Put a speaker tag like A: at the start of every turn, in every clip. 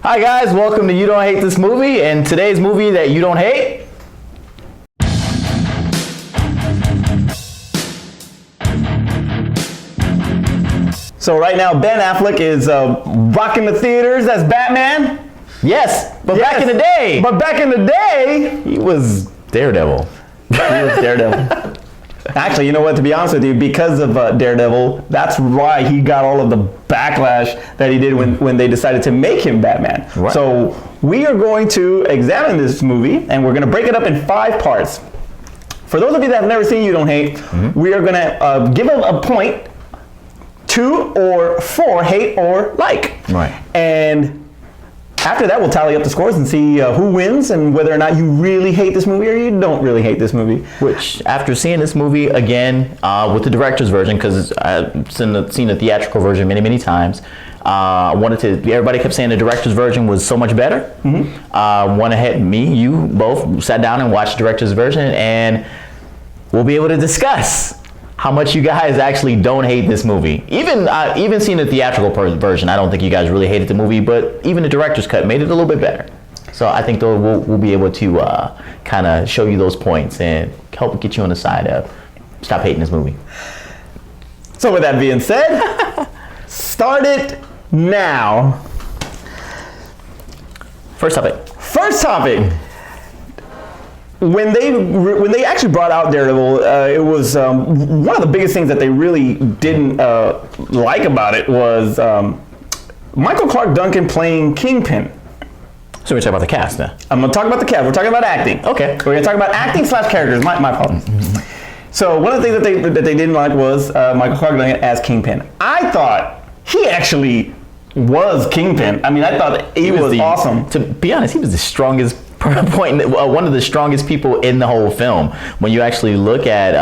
A: Hi guys, welcome to You Don't Hate This Movie, and today's movie that you don't hate. So right now Ben Affleck is rocking the theaters as Batman.
B: Yes, but back in the day.
A: But back in the day,
B: He was Daredevil.
A: he was Daredevil. Actually, you know what? To be honest with you, because of Daredevil, that's why he got all of the backlash that he did when they decided to make him Batman.
B: Right.
A: So we are going to examine this movie, and we're going to break it up in 5 parts. For those of you that have never seen You Don't Hate, we are going to give a point, 2 or 4 hate or like.
B: Right.
A: And after that, we'll tally up the scores and see who wins and whether or not you really hate this movie or you don't really hate this movie.
B: Which, after seeing this movie again with the director's version, because I've seen the theatrical version many times, everybody kept saying the director's version was so much better. Went ahead, you both sat down and watched the director's version, and we'll be able to discuss how much you guys actually don't hate this movie. Even seeing the theatrical version, I don't think you guys really hated the movie, but even the director's cut made it a little bit better. So I think we'll be able to kind of show you those points and help get you on the side of stop hating this movie.
A: So with that being said, start it now.
B: First topic.
A: When they actually brought out Daredevil, it was one of the biggest things that they really didn't like about it was Michael Clark Duncan playing Kingpin.
B: So we're talking about the cast now.
A: I'm going to talk about the cast. We're talking about acting.
B: Okay.
A: We're going to talk about acting / characters. My apologies. So one of the things that they didn't like was Michael Clark Duncan as Kingpin. I thought he actually was Kingpin. I mean, I thought he was awesome.
B: To be honest, he was the strongest one of the strongest people in the whole film. When you actually look at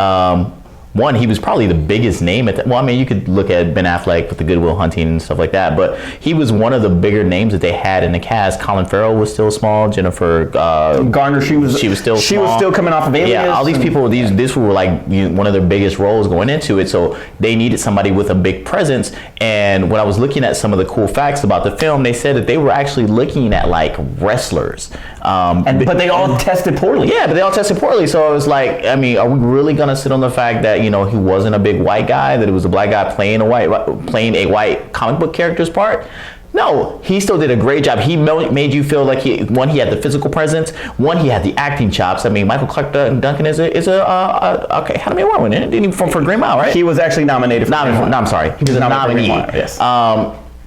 B: one, he was probably the biggest name you could look at Ben Affleck with the Good Will Hunting and stuff like that, but he was one of the bigger names that they had in the cast. Colin Farrell was still small. Jennifer
A: Garner, she was still small. She was still coming off of Alias.
B: Yeah, all these people, this were like one of their biggest roles going into it, so they needed somebody with a big presence. And when I was looking at some of the cool facts about the film, they said that they were actually looking at like wrestlers.
A: But they all tested poorly.
B: Yeah, but they all tested poorly. So I was like, I mean, are we really gonna sit on the fact that he wasn't a big white guy, that it was a black guy playing a white comic book character's part? No, he still did a great job. He made you feel like he had the physical presence, he had the acting chops. I mean, Michael Clark Duncan is a okay, Academy Award winner, didn't he, for Green Mile, right?
A: He was actually nominated for Green Mile.
B: No, I'm sorry, he was a nominee.
A: Yes.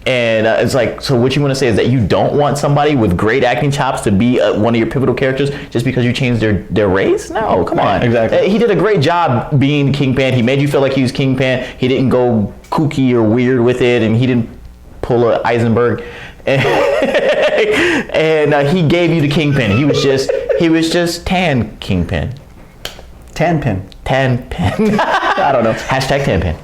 B: And it's like, so what you want to say is that you don't want somebody with great acting chops to be one of your pivotal characters just because you changed their race? No, come on.
A: Exactly.
B: He did a great job being Kingpin. He made you feel like he was Kingpin. He didn't go kooky or weird with it, and he didn't pull a Eisenberg. And he gave you the Kingpin. He was just tan Kingpin.
A: Tanpin.
B: Tanpin.
A: I don't know.
B: Hashtag Tanpin.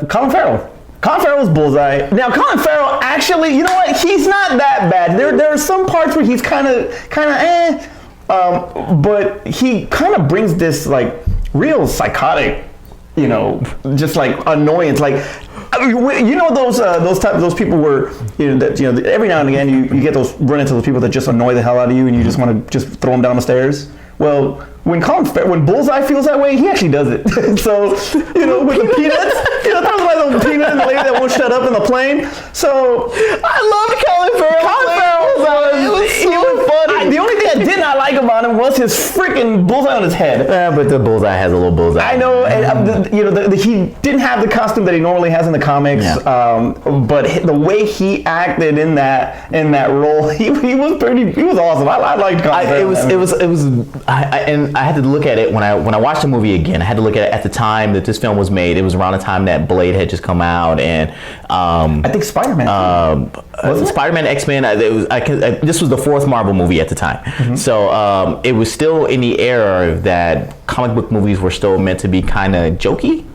A: Colin Farrell. Colin Farrell's Bullseye. Now, Colin Farrell actually, you know what? He's not that bad. There are some parts where he's kind of but he kind of brings this like real psychotic, just like annoyance. Like, those people where every now and again you get run into those people that just annoy the hell out of you, and you just want to just throw them down the stairs. Well, when Bullseye feels that way, he actually does it. So, with the peanuts, throws like those peanuts and the lady that won't shut up in the plane. So,
B: I love Colin Farrell.
A: He was funny. The only thing I did not like about him was his freaking bullseye on his head.
B: Yeah, but the bullseye has a little bullseye.
A: I know, and he didn't have the costume that he normally has in the comics.
B: Yeah.
A: But the way he acted in that role, he was awesome. I liked Colin Farrell.
B: And I had to look at it when I watched the movie again. I had to look at it at the time that this film was made. It was around the time that Blade had just come out, and
A: I think Spider-Man.
B: Spider-Man, X-Men. This was the 4th Marvel movie at the time, so it was still in the era that comic book movies were still meant to be kind of jokey.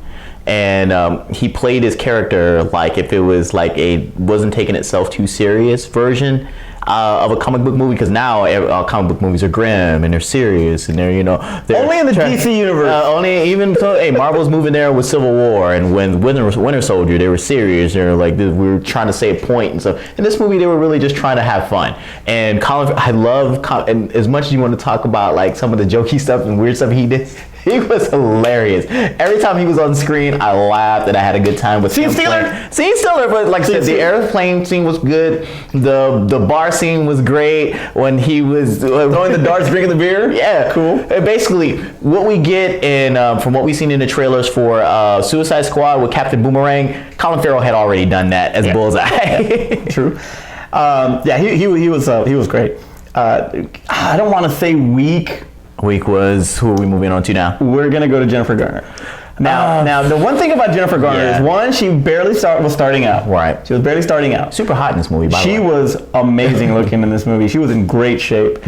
B: And he played his character like if it was like wasn't taking itself too serious version. of a comic book movie, because now comic book movies are grim and they're serious and they're they're
A: only in the DC universe.
B: Only even so, hey, Marvel's moving there with Civil War, and when Winter Soldier, they were serious. They were like, we were trying to say a point and stuff. In this movie, they were really just trying to have fun. And I love, and as much as you want to talk about like some of the jokey stuff and weird stuff he did, he was hilarious. Every time he was on screen, I laughed and I had a good time with
A: Scene stealer.
B: Scene stealer, but like I said, the airplane scene was good. The bar scene was great when he was
A: throwing the darts, drinking the beer.
B: Yeah,
A: cool.
B: And basically, what we get in from what we've seen in the trailers for Suicide Squad with Captain Boomerang, Colin Farrell had already done that as Bullseye.
A: True. He was great. I don't want to say weak.
B: Week was, who are we moving on to now?
A: We're gonna go to Jennifer Garner. Now the one thing about Jennifer Garner is, one, she barely was starting out.
B: Right.
A: She was barely starting out.
B: Super hot in this movie, by the way.
A: She was amazing looking in this movie. She was in great shape.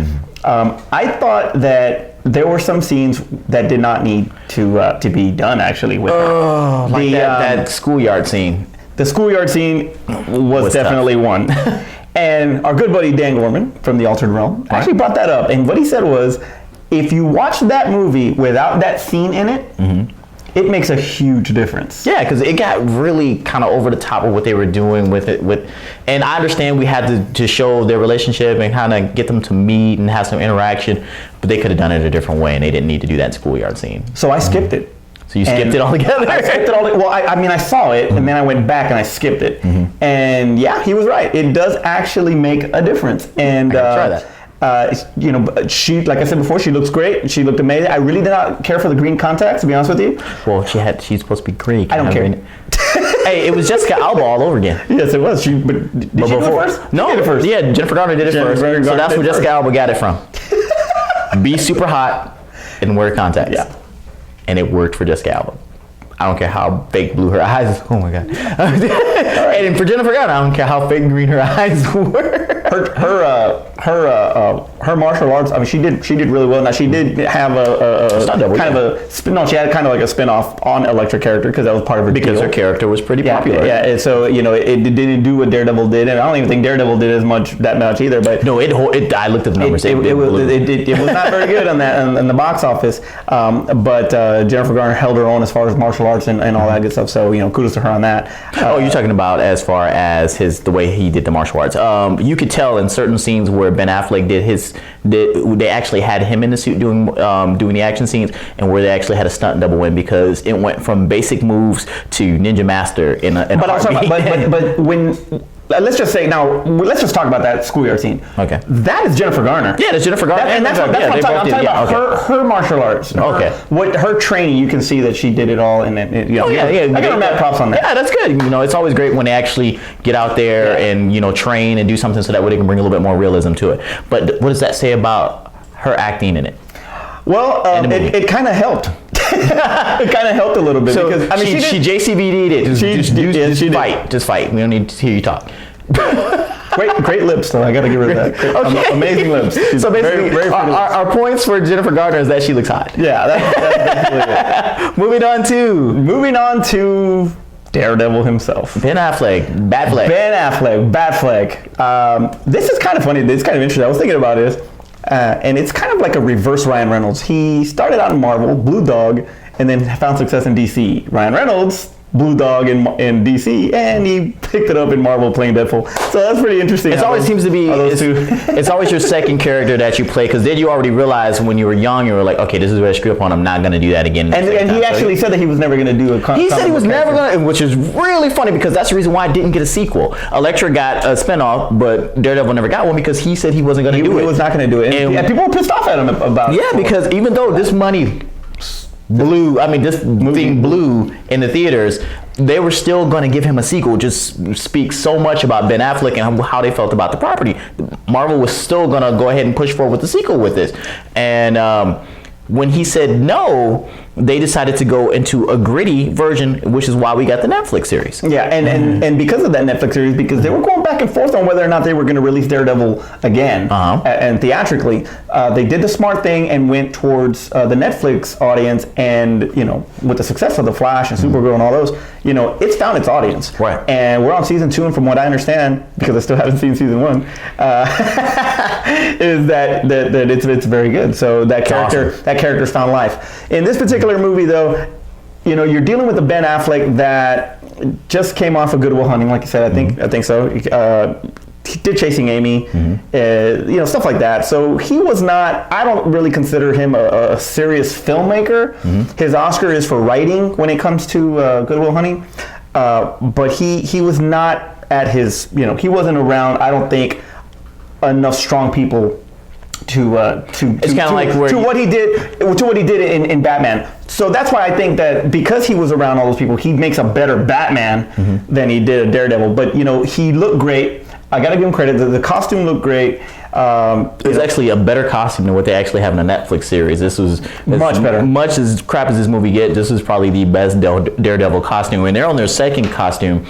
A: I thought that there were some scenes that did not need to be done actually with her.
B: Like that schoolyard scene.
A: The schoolyard scene was definitely one. And our good buddy Dan Gorman from The Altered Realm actually brought that up. And what he said was, if you watch that movie without that scene in it, it makes a huge difference.
B: Yeah, because it got really kind of over the top of what they were doing with it. And I understand we had to show their relationship and kind of get them to meet and have some interaction, but they could have done it a different way, and they didn't need to do that schoolyard scene.
A: So I skipped it.
B: So you skipped it altogether?
A: I skipped it all. Well, I mean, I saw it, and then I went back and I skipped it. And yeah, he was right. It does actually make a difference. And
B: try that.
A: She, like I said before, she looks great. She looked amazing. I really did not care for the green contacts, to be honest with you.
B: Well, she's supposed to be Greek.
A: I don't care.
B: Hey, it was Jessica Alba all over again.
A: Yes, it was. Did she do it first?
B: No,
A: she did it first.
B: Yeah, Jennifer Garner did it first. So that's where Jessica Alba got it from. Be super hot and wear contacts.
A: Yeah.
B: And it worked for Jessica Alba. I don't care how fake blue her eyes. Oh my god! And for Jennifer Garner, I don't care how fake green her eyes were.
A: Her martial arts. I mean, she did really well. Now she did have a kind of a spin. No, she had kind of like a spin-off on Elektra character because that was part of her
B: because
A: deal.
B: her character was pretty popular.
A: Yeah. And so it didn't do what Daredevil did, and I don't even think Daredevil did that much either. But
B: no, I looked at the numbers.
A: It was not very good on that in the box office. But Jennifer Garner held her own as far as martial arts and all that good stuff. So kudos to her on that.
B: You're talking about as far as the way he did the martial arts. You could tell in certain scenes where Ben Affleck they actually had him in the suit doing the action scenes, and where they actually had a stunt double in, because it went from basic moves to Ninja Master in a heartbeat.
A: But when let's just talk about that schoolyard scene.
B: Okay.
A: That is Jennifer Garner.
B: Yeah, that's Jennifer Garner.
A: And that's what I'm talking about. Her martial arts.
B: Okay.
A: Her training, you can see that she did it all. I got her mad props on that.
B: Yeah, that's good. It's always great when they actually get out there and train and do something so that way they can bring a little bit more realism to it. But what does that say about her acting in it?
A: Well, it kind of helped. It kind of helped a little bit, because
B: she JCVD'd it. Just fight. We don't need to hear you talk.
A: Great lips, though. I got to give her that. Okay. Amazing lips. She's
B: so basically,
A: very
B: our points for Jennifer Garner is that she looks hot.
A: Yeah, that's basically it.
B: Moving on to
A: Daredevil himself.
B: Ben Affleck,
A: Batfleck. This is kind of funny. It's kind of interesting. I was thinking about this. And it's kind of like a reverse Ryan Reynolds. He started out in Marvel, Blue Dog, and then found success in DC. Ryan Reynolds, Blue Dog in DC, and he picked it up in Marvel playing Deadpool. So that's pretty interesting.
B: It always seems to be, it's always your second character that you play, because then you already realize when you were young, you were like, okay, this is where I screw up on, I'm not going to do that again.
A: And he actually said that he was never going to do a
B: He said he was never going to, which is really funny, because that's the reason why I didn't get a sequel. Elektra got a spinoff, but Daredevil never got one, because he said he wasn't going to do it.
A: He was not going to do it. And people were pissed off at him about it.
B: Yeah, because even though this money this thing blew in the theaters, they were still going to give him a sequel. Just speaks so much about Ben Affleck and how they felt about the property. Marvel was still going to go ahead and push forward with the sequel with this. And when he said no, they decided to go into a gritty version, which is why we got the Netflix series.
A: Yeah, and because of that Netflix series, because they were going back and forth on whether or not they were going to release Daredevil again and theatrically, they did the smart thing and went towards the Netflix audience, and with the success of The Flash and Supergirl and all those, it's found its audience.
B: Right.
A: And we're on season 2, and from what I understand, because I still haven't seen season 1, is that it's very good. So that character's found life. In this particular movie, though, you're dealing with a Ben Affleck that just came off of Good Will Hunting, like you said. I think so. He did Chasing Amy, stuff like that. So he was not. I don't really consider him a serious filmmaker. His Oscar is for writing when it comes to Good Will Hunting, but he was not at his. He wasn't around. I don't think enough strong people to what he did in Batman. So that's why I think that because he was around all those people, he makes a better Batman than he did a Daredevil. But he looked great. I got to give him credit. The costume looked great.
B: It was actually a better costume than what they actually have in the Netflix series. This was
A: much better.
B: Much as crap as this movie gets, this was probably the best Daredevil costume. And they're on their second costume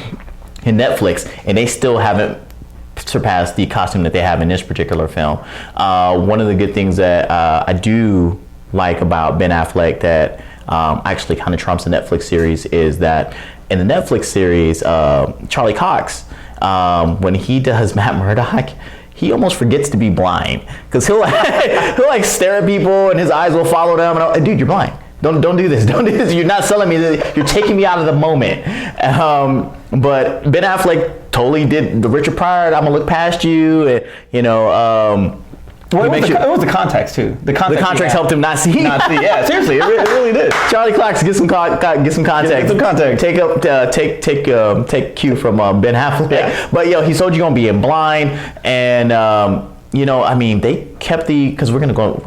B: in Netflix, and they still haven't surpassed the costume that they have in this particular film. One of the good things that I do like about Ben Affleck that actually kind of trumps the Netflix series is that in the Netflix series, Charlie Cox, when he does Matt Murdock, he almost forgets to be blind, because he'll like stare at people and his eyes will follow them, and dude, you're blind. Don't do this. Don't do this. You're not selling me this. You're taking me out of the moment. But Ben Affleck totally did the Richard Pryor. I'm gonna look past you. It
A: was the context too. The context
B: helped him not see.
A: Yeah, seriously, it really did.
B: Charlie Cox, get some context.
A: Get some context.
B: Take cue from Ben Affleck.
A: Yeah.
B: But he told you gonna be in blind, and they kept because we're gonna go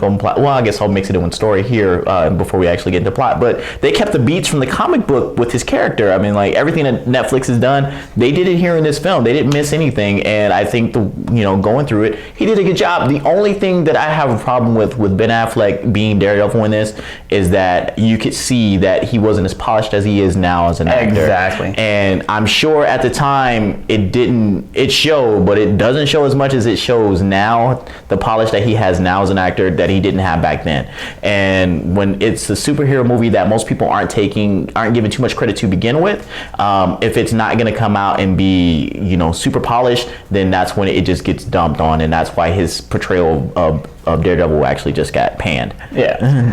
B: in plot. Well, I guess I'll mix it in with story here before we actually get into plot. But they kept the beats from the comic book with his character. I mean, like everything that Netflix has done, they did it here in this film. They didn't miss anything, and I think going through it, he did a good job. The only thing that I have a problem with Ben Affleck being Daredevil in this is that you could see that he wasn't as polished as he is now as an actor.
A: Exactly.
B: And I'm sure at the time it showed, but it doesn't show as much as it shows now. The polish that he has now as an actor that he didn't have back then. And when it's a superhero movie that most people aren't giving too much credit to begin with, if it's not going to come out and be super polished, then that's when it just gets dumped on, and that's why his portrayal of Daredevil actually just got panned.
A: Yeah.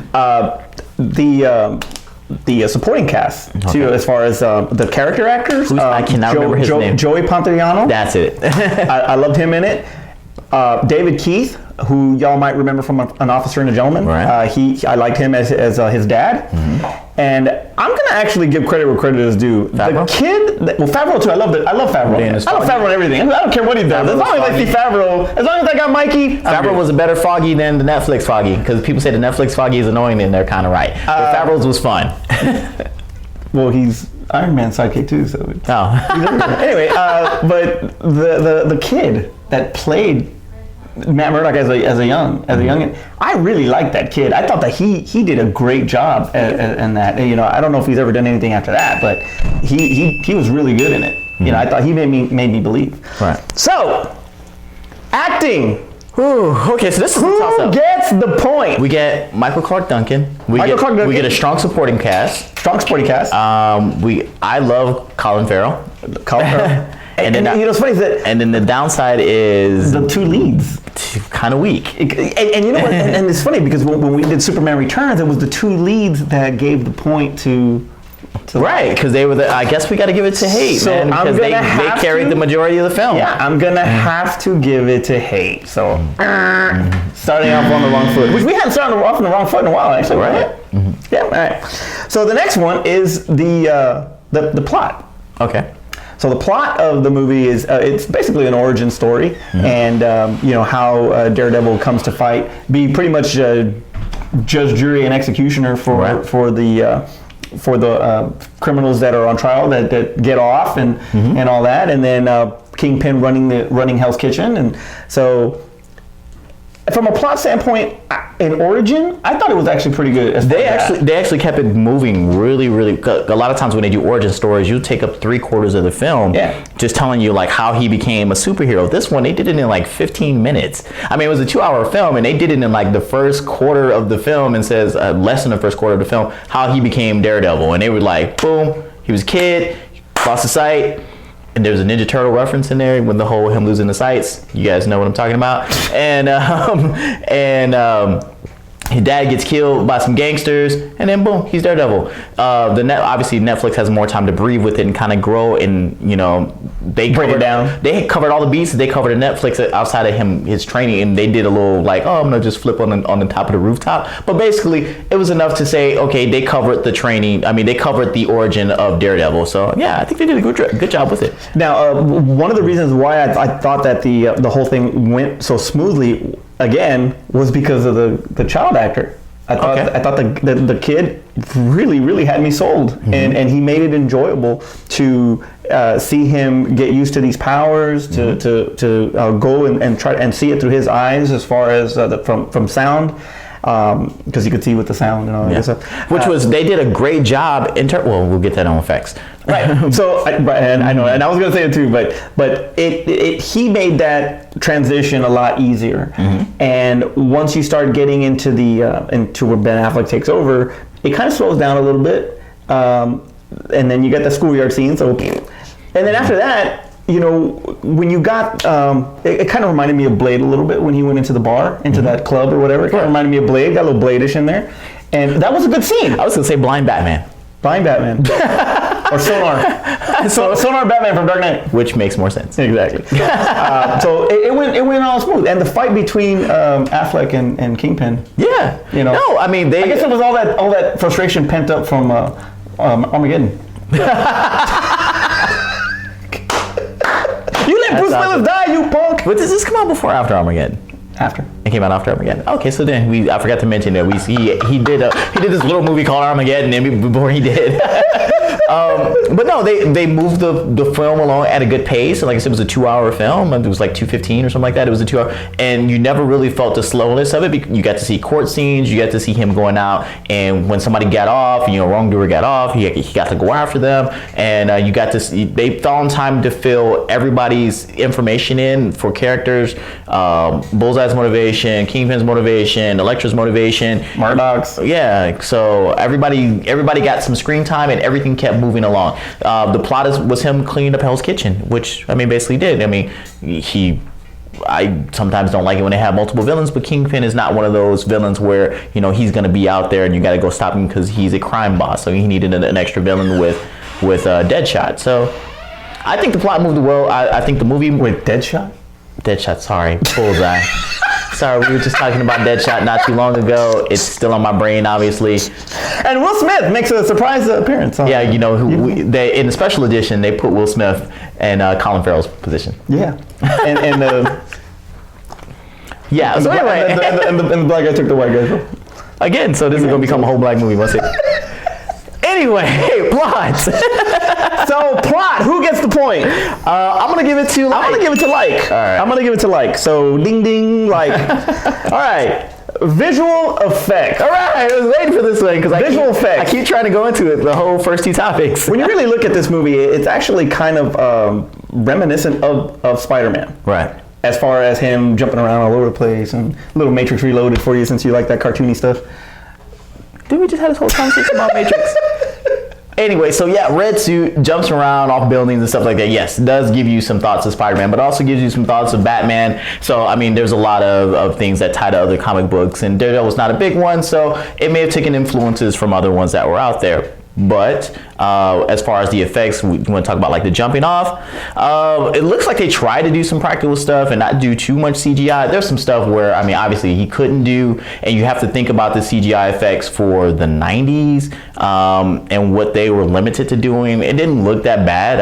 A: The supporting cast too, as far as the character actors.
B: I cannot remember his name.
A: Joey Pantoliano.
B: That's it.
A: I loved him in it. David Keith, who y'all might remember from An Officer and a Gentleman.
B: Right.
A: I liked him as his dad. And I'm gonna actually give credit where credit is due.
B: Favreau?
A: The kid, Favreau too. I love Favreau. I love Favreau and everything. I don't care what he does. As long as I see Favreau, as long as I got Mikey.
B: Favreau was a better Foggy than the Netflix Foggy, because people say the Netflix Foggy is annoying, and they're kind of right. But Favreau's was fun.
A: Well, he's Iron Man's sidekick too, so. Anyway, but the kid that played Matt Murdock as a youngin, I really liked that kid. I thought that he did a great job in that. I don't know if he's ever done anything after that, but he was really good in it. I thought he made me believe.
B: Right.
A: So, acting.
B: Okay, so this is
A: who gets the point?
B: We get Michael Clark Duncan. We get a strong supporting cast. I love Colin Farrell. And then
A: it's funny that.
B: And then the downside is
A: the two leads.
B: Kind of weak.
A: And you know what? And it's funny because when we did Superman Returns, it was the two leads that gave the point to
B: right, because they were I guess we got to give it to Haight,
A: so
B: man, because they carried the majority of the film.
A: Yeah, I'm gonna have to give it to Haight. So starting off on the wrong foot, which we hadn't started off on the wrong foot in a while, actually, right? Yeah. All right. So the next one is the plot.
B: Okay.
A: So the plot of the movie is it's basically an origin story, and how Daredevil comes to fight, be pretty much judge, jury, and executioner for the criminals that are on trial that get off and all that, and then Kingpin running Hell's Kitchen, and so from a plot standpoint, in origin, I thought it was actually pretty good.
B: They actually kept it moving really. A lot of times when they do origin stories, you take up 3/4 of the film, just telling you like how he became a superhero. This one, they did it in like 15 minutes. I mean, it was a 2-hour film, and they did it in like the first quarter of the film, and says less than the first quarter of the film how he became Daredevil, and they were like, boom, he was a kid, lost his sight. And there's a Ninja Turtle reference in there with the whole him losing the sights. You guys know what I'm talking about. And his dad gets killed by some gangsters, and then boom, he's Daredevil. Obviously Netflix has more time to breathe with it and kind of grow, and they break it down. They covered all the beats. They covered in Netflix outside of his training, and they did a little like, oh, I'm gonna just flip on the top of the rooftop. But basically, it was enough to say, okay, they covered the training. I mean, they covered the origin of Daredevil. So yeah, I think they did a good job with it.
A: Now, one of the reasons why I thought that the whole thing went so smoothly, again, was because of the child actor. I thought the kid really had me sold, and he made it enjoyable to see him get used to these powers, to go and try and see it through his eyes as far as from sound. Because you could see with the sound and all that stuff.
B: Which they did a great job well, we'll get that on effects.
A: Right. So, and I know, and I was going to say it too, but he made that transition a lot easier. And once you start getting into into where Ben Affleck takes over, it kind of slows down a little bit. And then you get the schoolyard scene. So, and then after that, when you got, it kind of reminded me of Blade a little bit when he went into the bar, into that club or whatever. It kind of reminded me of Blade, got a little Blade-ish in there. And that was a good scene.
B: I was going to say Blind Batman.
A: Blind Batman. Or Sonar. Sonar Batman from Dark Knight.
B: Which makes more sense.
A: Exactly. So it went all smooth. And the fight between Affleck and Kingpin.
B: Yeah. No, I mean, I
A: guess it was all that frustration pent up from Armageddon. Bruce Willis die, you punk!
B: But does this come out before or after Armageddon?
A: After.
B: It came out after Armageddon. Okay, so then I forgot to mention that he did this little movie called Armageddon before he did. But no, they moved the film along at a good pace. Like I said, it was a 2-hour film. It was like 2:15 or something like that. It was a 2-hour, and you never really felt the slowness of it. You got to see court scenes. You got to see him going out, and when somebody got off, wrongdoer got off, he got to go after them, and you got to see they found time to fill everybody's information in for characters. Bullseye's motivation, Kingpin's motivation, Elektra's motivation,
A: Murdoch's.
B: Yeah, so everybody got some screen time, and everything kept moving along. The plot was him cleaning up Hell's Kitchen, which basically did. I sometimes don't like it when they have multiple villains, but Kingpin is not one of those villains where he's going to be out there and you got to go stop him because he's a crime boss. So he needed an extra villain with Deadshot. So I think the plot moved well. I think the movie
A: with Deadshot.
B: Sorry, Bullseye. Sorry, we were just talking about Deadshot not too long ago. It's still on my brain, obviously.
A: And Will Smith makes a surprise appearance.
B: Yeah, in the special edition, they put Will Smith in Colin Farrell's position.
A: Yeah. And
B: yeah. So anyway,
A: and the black guy took the white guy.
B: Again, so this is going to become a whole black movie once it. Anyway, plot.
A: So plot. Who gets the point?
B: I'm gonna give it to.
A: I'm gonna give it to like.
B: All right.
A: I'm gonna give it to like. So ding ding like. All right. Visual effect.
B: All right. I was waiting for this one because
A: visual effect.
B: I keep trying to go into it. The whole first two topics.
A: When you really look at this movie, it's actually kind of reminiscent of Spider-Man.
B: Right.
A: As far as him jumping around all over the place and little Matrix Reloaded for you since you like that cartoony stuff.
B: Didn't we just have this whole conversation about Matrix? Anyway, so yeah, red suit, jumps around off buildings and stuff like that. Yes, it does give you some thoughts of Spider-Man, but also gives you some thoughts of Batman. So, there's a lot of things that tie to other comic books, and Daredevil was not a big one, so it may have taken influences from other ones that were out there. But as far as the effects, we want to talk about like the jumping off. It looks like they tried to do some practical stuff and not do too much CGI. There's some stuff where, obviously he couldn't do, and you have to think about the CGI effects for the 90s and what they were limited to doing. It didn't look that bad.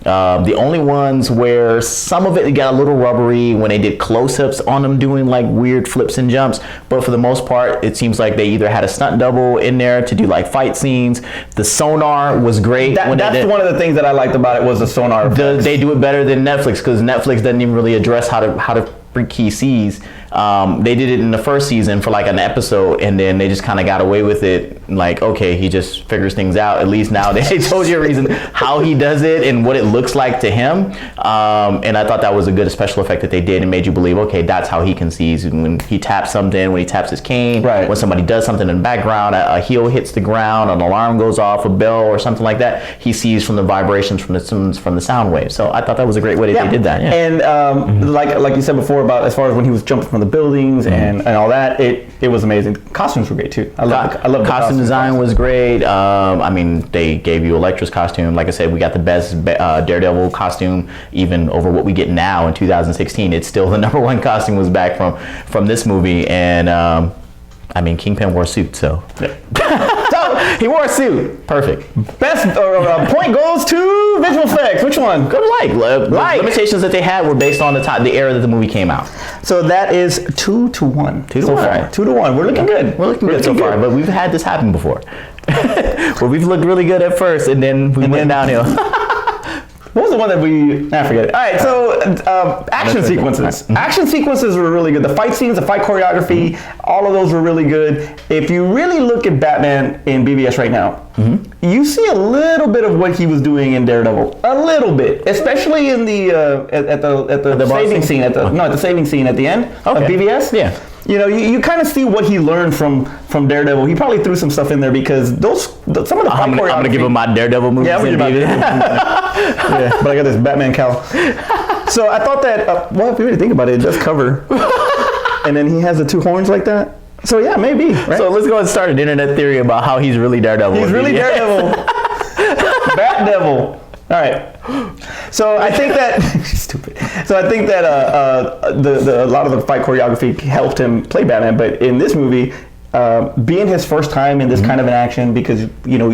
B: The only ones where some of it got a little rubbery when they did close-ups on them doing like weird flips and jumps. But for the most part, it seems like they either had a stunt double in there to do like fight scenes. The sonar was great.
A: That's one of the things that I liked about it was the sonar effects.
B: They do it better than Netflix because Netflix doesn't even really address how to freak he sees. They did it in the first season for like an episode, and then they just kind of got away with it. Like, okay, he just figures things out. At least now they told you a reason how he does it and what it looks like to him. And I thought that was a good special effect that they did and made you believe, okay, that's how he can see. When he taps something, when he taps his cane,
A: right.
B: when somebody does something in the background, a heel hits the ground, an alarm goes off, a bell or something like that, he sees from the vibrations from the sound wave. So I thought that was a great way that they did that. Yeah.
A: And like you said before about as far as when he was jumping from the buildings and all that, it was amazing. Costumes were great too. I love the
B: costume design was great. I mean, they gave you Elektra's costume. Like I said, we got the best Daredevil costume even over what we get now in 2016. It's still the number one costume was back from this movie. And I mean, Kingpin wore a suit, so. He wore a suit. Perfect.
A: Best point goes to visual effects. Which one?
B: Go to like. Limitations that they had were based on the era that the movie came out.
A: So that is 2-1.
B: 2-1.
A: So far. 2-1. We're looking good.
B: We're looking good so far, but we've had this happen before. Where we've looked really good at first, and then we went downhill.
A: What was the one that I forget it. All right, so action sequences. Action sequences were really good. The fight scenes, the fight choreography, all of those were really good. If you really look at Batman in BVS right now, you see a little bit of what he was doing in Daredevil. A little bit, especially in the at the saving scene at the saving scene at the end of BVS.
B: Yeah.
A: You know, you kind of see what he learned from Daredevil. He probably threw some stuff in there because some of the fight choreography.
B: I'm gonna give him my Daredevil movie.
A: Yeah, yeah, but I got this Batman cowl. So I thought that, well, if you really think about it, it does cover. And then he has the two horns like that. So yeah, maybe. Right?
B: So let's go and start an internet theory about how he's really Daredevil.
A: He's really Daredevil. Bat Devil. All right. So I think that stupid. So I think that a lot of the fight choreography helped him play Batman, but in this movie, being his first time in this kind of an action, because you're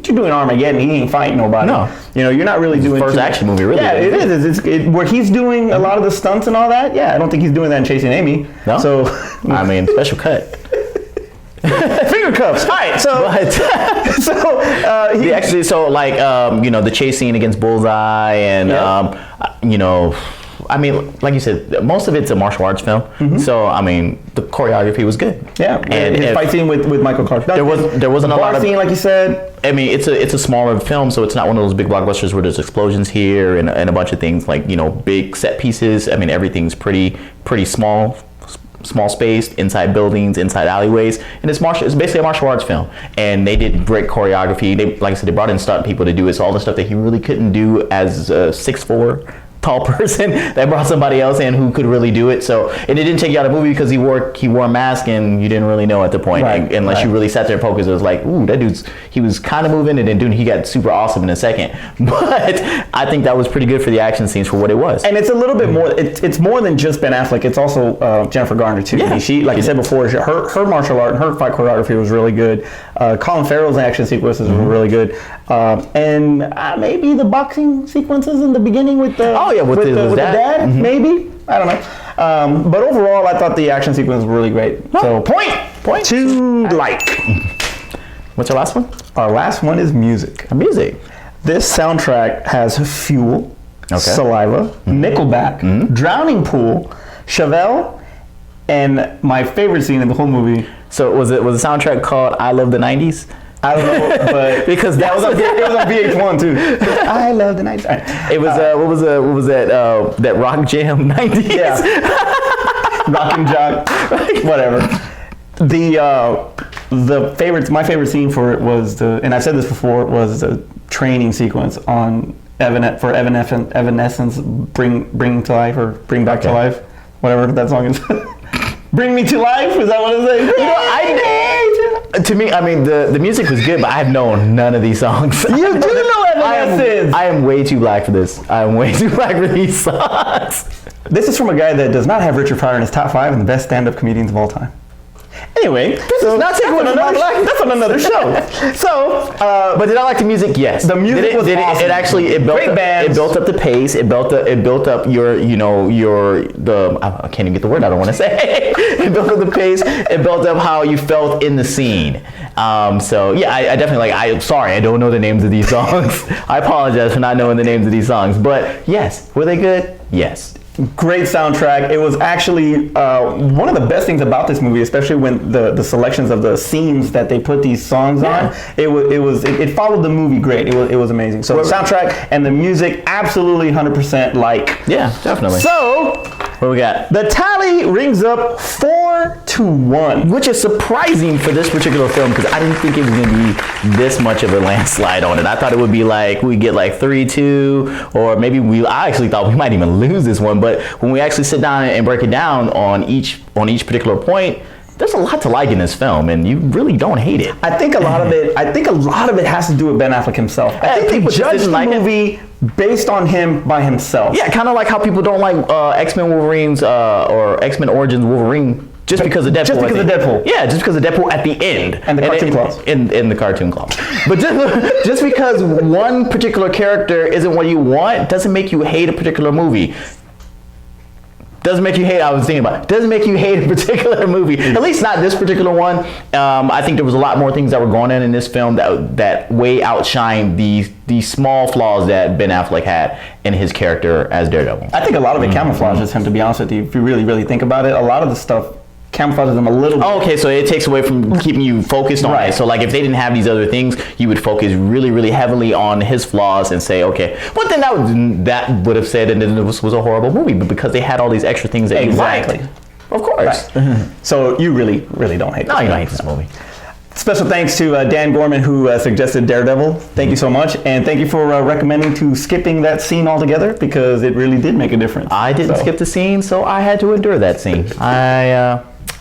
A: doing Armageddon, he ain't fighting nobody.
B: No.
A: You're not really doing
B: first action movie, really.
A: Yeah, it is. It's where he's doing a lot of the stunts and all that. Yeah, I don't think he's doing that in Chasing Amy.
B: No.
A: So
B: I mean, special cut.
A: Finger cuffs. All right. So
B: the chase scene against Bullseye and I mean, like you said, most of it's a martial arts film. So I mean, the choreography was good.
A: Yeah, and his fight scene with Michael Clark.
B: There wasn't a lot of
A: scene, like you said.
B: I mean, it's a smaller film, so it's not one of those big blockbusters where there's explosions here and a bunch of things like big set pieces. I mean, everything's pretty small spaced, inside buildings, inside alleyways, and it's basically a martial arts film. And they did great choreography. Like I said, they brought in stunt people to do it. So all the stuff that he really couldn't do as a 6'4" tall person, they brought somebody else in who could really do it. So, and it didn't take you out of the movie because he wore a mask and you didn't really know at the point, unless you really sat there and focused. It was like, ooh, that he was kind of moving, and then he got super awesome in a second. But I think that was pretty good for the action scenes for what it was.
A: And it's a little bit more. It's more than just Ben Affleck. It's also Jennifer Garner too.
B: Yeah.
A: She, like I said before, her martial art and her fight choreography was really good. Colin Farrell's action sequences were really good, and maybe the boxing sequences in the beginning with the with the dad, maybe, I don't know. But overall, I thought the action sequence was really great. So point to like.
B: What's our last one?
A: Our last one is music.
B: Music.
A: This soundtrack has Fuel, Saliva, Nickelback, Drowning Pool, Chevelle, and my favorite scene in the whole movie.
B: So was the soundtrack called I Love the 90s?
A: I don't know, but
B: because
A: it was on VH1 too. I love the 90s. Right.
B: It was what was that that Rock Jam 90s?
A: Yeah. Rock and Jock, whatever. My favorite scene for it was and I've said this before, was the training sequence on Evanescence, Bring to Life or Bring Back to Life, whatever that song is. Bring Me to Life? Is that what it says?
B: To me, I mean, the music was good, but I have known none of these songs.
A: You do know Evanescence!
B: I am way too black for this. I am way too black for these songs.
A: This is from a guy that does not have Richard Pryor in his top 5 and the best stand-up comedians of all time. Anyway, that's on another show. So,
B: but did I like the music? Yes.
A: The music was awesome.
B: It built up the pace. It built up I can't even get the word I don't want to say. It built up the pace. It built up how you felt in the scene. So yeah, I definitely I'm sorry, I don't know the names of these songs. I apologize for not knowing the names of these songs. But yes, were they good? Yes.
A: Great soundtrack. It was actually one of the best things about this movie, especially when the selections of the scenes that they put these songs on. It followed the movie great. It was amazing. So the soundtrack and the music, absolutely 100% like.
B: Yeah, definitely.
A: So
B: What we got?
A: the tally rings up 4-1.
B: Which is surprising for this particular film because I didn't think it was going to be this much of a landslide on it. I thought it would be like we get like 3-2, or maybe I actually thought we might even lose this one. But when we actually sit down and break it down on each particular point, there's a lot to like in this film, and you really don't hate it.
A: I think a lot of it has to do with Ben Affleck himself. I think
B: people
A: they
B: just
A: judge
B: didn't
A: the
B: like
A: movie based on him by himself.
B: Yeah, kind of like how people don't like X-Men Wolverine's or X-Men Origins Wolverine just because of Deadpool.
A: Just because of Deadpool.
B: Yeah, just because of Deadpool at the end.
A: And the cartoon claws.
B: In the cartoon claws. But just because one particular character isn't what you want doesn't make you hate a particular movie. Doesn't make you hate. I was thinking about it. Doesn't make you hate a particular movie. At least not this particular one. I think there was a lot more things that were going on in this film that way outshined the small flaws that Ben Affleck had in his character as Daredevil.
A: I think a lot of it camouflages him, to be honest with you. If you really, really think about it, a lot of the stuff camouflages him a little bit.
B: Oh, okay, so it takes away from keeping you focused on it. So like if they didn't have these other things, you would focus really, really heavily on his flaws and say, okay, well then that would have said and then it was a horrible movie. But because they had all these extra things that you liked, of course.
A: Right. So you really, really don't hate this
B: No, you
A: movie.
B: don't hate this movie.
A: Special thanks to Dan Gorman, who suggested Daredevil. Thank you so much. And thank you for recommending to skipping that scene altogether, because it really did make a difference.
B: I didn't skip the scene, so I had to endure that scene.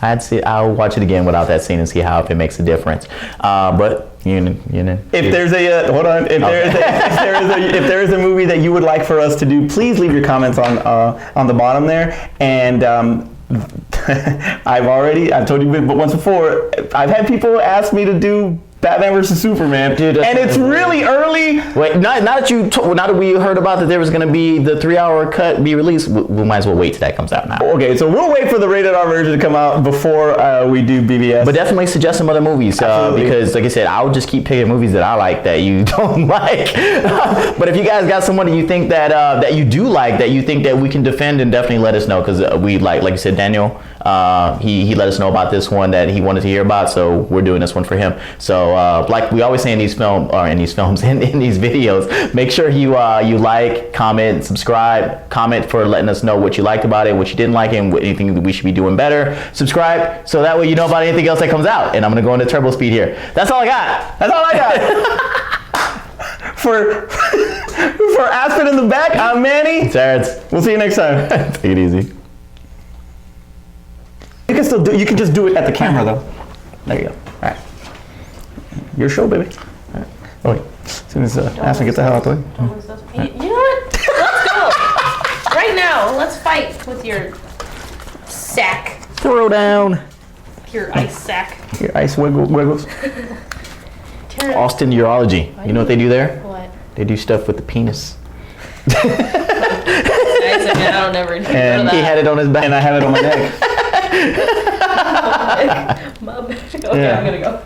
B: I'll watch it again without that scene and see how if it makes a difference. But you know.
A: If there's a hold on, if there is a movie that you would like for us to do, please leave your comments on the bottom there. And I've told you once before, I've had people ask me to do Batman vs Superman,
B: dude,
A: and it's really early.
B: Wait, now that we heard about that there was going to be the 3-hour cut be released, we might as well wait till that comes out now.
A: Okay, so we'll wait for the rated R version to come out before we do BVS.
B: But definitely suggest some other movies because, like I said, I'll just keep picking movies that I like that you don't like. But if you guys got someone that you think that you do like, that you think that we can defend, then definitely let us know, because we like you said, Daniel. He let us know about this one that he wanted to hear about, so we're doing this one for him. So like we always say in these films, in these videos, make sure you like, comment, subscribe, comment for letting us know what you liked about it, what you didn't like, and anything that we should be doing better. Subscribe so that way you know about anything else that comes out. And I'm gonna go into turbo speed here. That's all I got.
A: For Aspen in the back, I'm Manny.
B: Terrence.
A: We'll see you next time.
B: Take it easy.
A: You can still you can just do it at the camera though. There you go. All right. Your show, baby. All right. Oh wait. As soon as Aspen gets the hell out the way.
C: You know what? Let's go. Right now. Let's fight with your sack.
B: Throw down.
C: Your ice sack.
A: Your ice wiggles.
B: Austin Urology. You know what they do there?
C: What?
B: They do stuff with the penis.
C: I'll never do
A: And
C: that.
B: He had it on his back.
A: And I have it on my neck.
C: Okay, I'm gonna go.